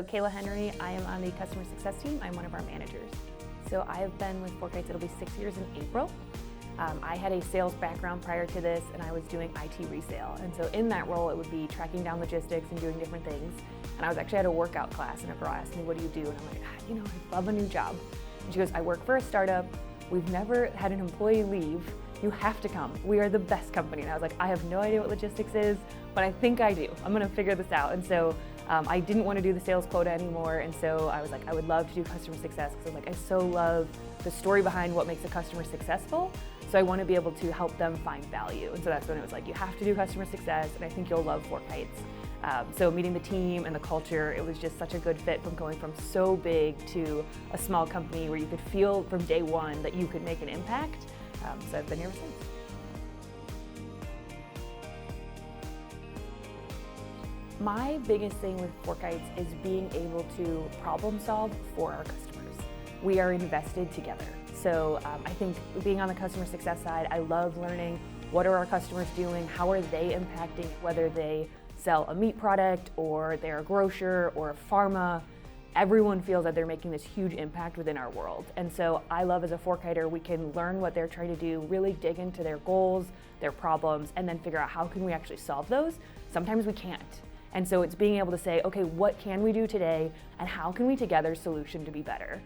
Kayla Henry, I am on the customer success team. I'm one of our managers. So I have been with FourKites, it'll be 6 years in April. I had a sales background prior to this, and I was doing IT resale. And so in that role, it would be tracking down logistics and doing different things. And I was actually at a workout class, and a girl asked me, what do you do? And I'm like, I love a new job. And she goes, I work for a startup. We've never had an employee leave. You have to come. We are the best company. And I was like, I have no idea what logistics is, but I think I do. I'm gonna figure this out. And so I didn't want to do the sales quota anymore, and so I was like, I would love to do customer success because I was like, I so love the story behind what makes a customer successful, so I want to be able to help them find value. And so that's when it was like, you have to do customer success, and I think you'll love FourKites. So meeting the team and the culture, it was just such a good fit from going from so big to a small company where you could feel from day one that you could make an impact. So I've been here since. My biggest thing with FourKites is being able to problem solve for our customers. We are invested together. So I think being on the customer success side, I love learning what are our customers doing, how are they impacting, whether they sell a meat product or they're a grocer or a pharma. Everyone feels that they're making this huge impact within our world. And so I love as a FourKiter, we can learn what they're trying to do, really dig into their goals, their problems, and then figure out how can we actually solve those. Sometimes we can't. And so it's being able to say, okay, what can we do today and how can we together solution to be better?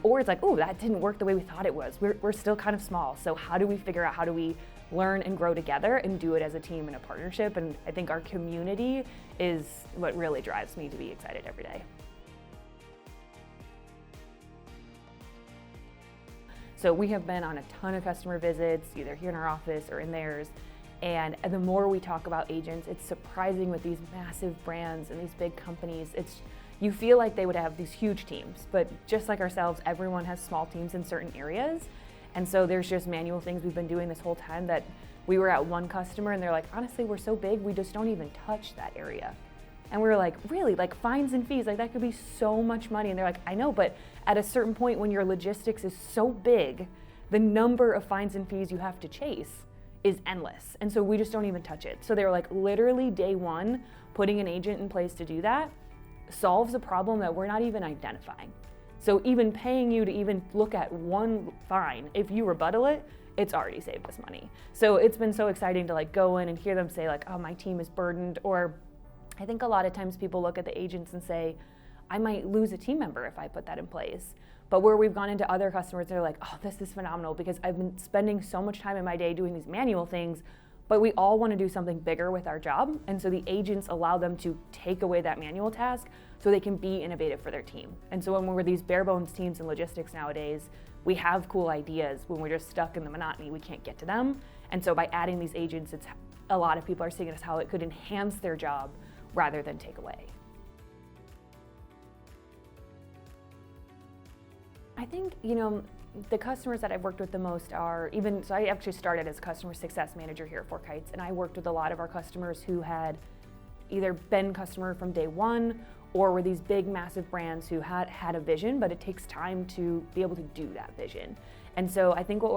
Or it's like, oh, that didn't work the way we thought it was. We're still kind of small. So how do we figure out how do we learn and grow together and do it as a team and a partnership? And I think our community is what really drives me to be excited every day. So we have been on a ton of customer visits, either here in our office or in theirs. And the more we talk about agents, it's surprising with these massive brands and these big companies. You feel like they would have these huge teams, but just like ourselves, everyone has small teams in certain areas. And so there's just manual things we've been doing this whole time that we were at one customer and they're like, honestly, we're so big, we just don't even touch that area. And we were like, really? Like fines and fees, like that could be so much money. And they're like, I know, but at a certain point when your logistics is so big, the number of fines and fees you have to chase is endless. And so we just don't even touch it. So they were like, literally day one, putting an agent in place to do that solves a problem that we're not even identifying. So even paying you to even look at one fine, if you rebuttal it, it's already saved us money. So it's been so exciting to like go in and hear them say like, oh, my team is burdened. Or I think a lot of times people look at the agents and say, I might lose a team member if I put that in place. But where we've gone into other customers, they're like, oh, this is phenomenal because I've been spending so much time in my day doing these manual things, but we all want to do something bigger with our job. And so the agents allow them to take away that manual task so they can be innovative for their team. And so when we're these bare bones teams in logistics nowadays, we have cool ideas. When we're just stuck in the monotony, we can't get to them. And so by adding these agents, a lot of people are seeing it as how it could enhance their job rather than take away. I think, the customers that I've worked with the most are so I actually started as a customer success manager here at FourKites, and I worked with a lot of our customers who had either been customer from day one or were these big, massive brands who had a vision, but it takes time to be able to do that vision. And so I think what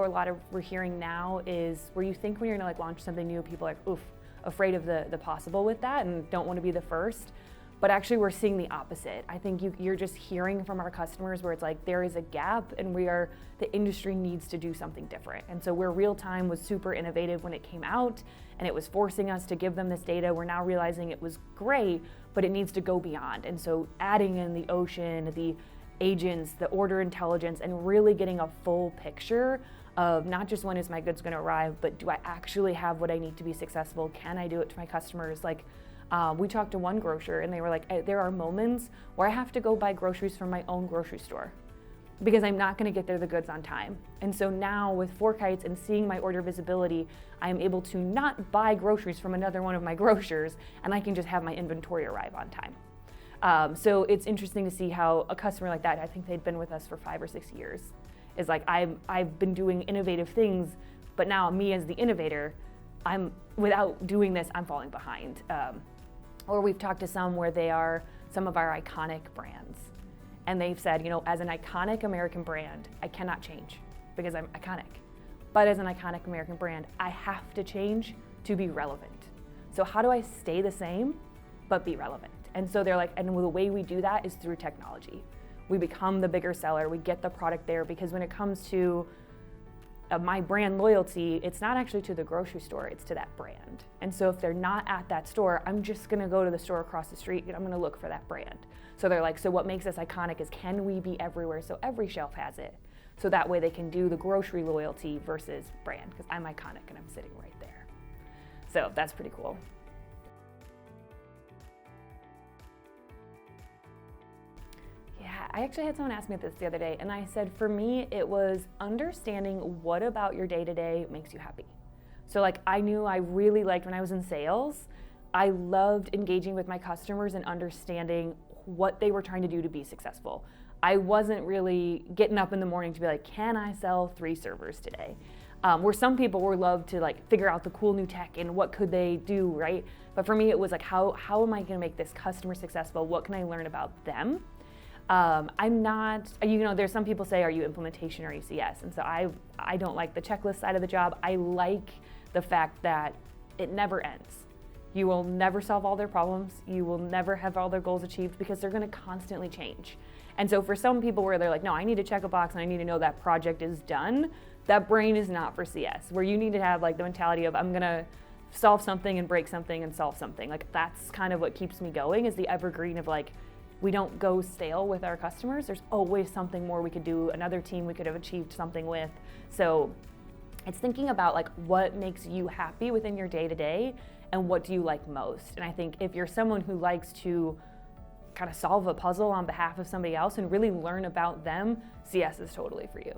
we're hearing now is where you think when you're gonna launch something new, people are like, oof, afraid of the possible with that and don't want to be the first. But actually we're seeing the opposite. I think you're just hearing from our customers where it's like there is a gap and the industry needs to do something different. And so where real time was super innovative when it came out and it was forcing us to give them this data, we're now realizing it was great, but it needs to go beyond. And so adding in the ocean, the agents, the order intelligence, and really getting a full picture of not just when is my goods gonna arrive, but do I actually have what I need to be successful? Can I do it to my customers? We talked to one grocer and they were like, there are moments where I have to go buy groceries from my own grocery store because I'm not gonna get there the goods on time. And so now with FourKites and seeing my order visibility, I'm able to not buy groceries from another one of my grocers and I can just have my inventory arrive on time. So it's interesting to see how a customer like that, I think they'd been with us for 5 or 6 years, is like, I've been doing innovative things, but now me as the innovator, without doing this, I'm falling behind. Or we've talked to some where they are some of our iconic brands. And they've said, as an iconic American brand, I cannot change because I'm iconic. But as an iconic American brand, I have to change to be relevant. So how do I stay the same, but be relevant? And so they're like, and the way we do that is through technology. We become the bigger seller, we get the product there, because when it comes to my brand loyalty, it's not actually to the grocery store, it's to that brand. And so if they're not at that store, I'm just gonna go to the store across the street and I'm gonna look for that brand. So they're like, so what makes us iconic is, can we be everywhere so every shelf has it? So that way they can do the grocery loyalty versus brand, because I'm iconic and I'm sitting right there. So that's pretty cool. Yeah, I actually had someone ask me this the other day, and I said, for me, it was understanding what about your day-to-day makes you happy. So like, I knew I really liked when I was in sales, I loved engaging with my customers and understanding what they were trying to do to be successful. I wasn't really getting up in the morning to be like, can I sell 3 servers today? Where some people were love to like figure out the cool new tech and what could they do, right? But for me, it was like, how am I gonna make this customer successful? What can I learn about them? I'm not, there's some people say, are you implementation or are you CS? And so I don't like the checklist side of the job. I like the fact that it never ends. You will never solve all their problems. You will never have all their goals achieved, because they're gonna constantly change. And so for some people where they're like, no, I need to check a box and I need to know that project is done, that brain is not for CS, where you need to have like the mentality of, I'm gonna solve something and break something and solve something. Like, that's kind of what keeps me going, is the evergreen of like, we don't go stale with our customers. There's always something more we could do, another team we could have achieved something with. So it's thinking about like, what makes you happy within your day-to-day and what do you like most. And I think if you're someone who likes to kind of solve a puzzle on behalf of somebody else and really learn about them, CS is totally for you.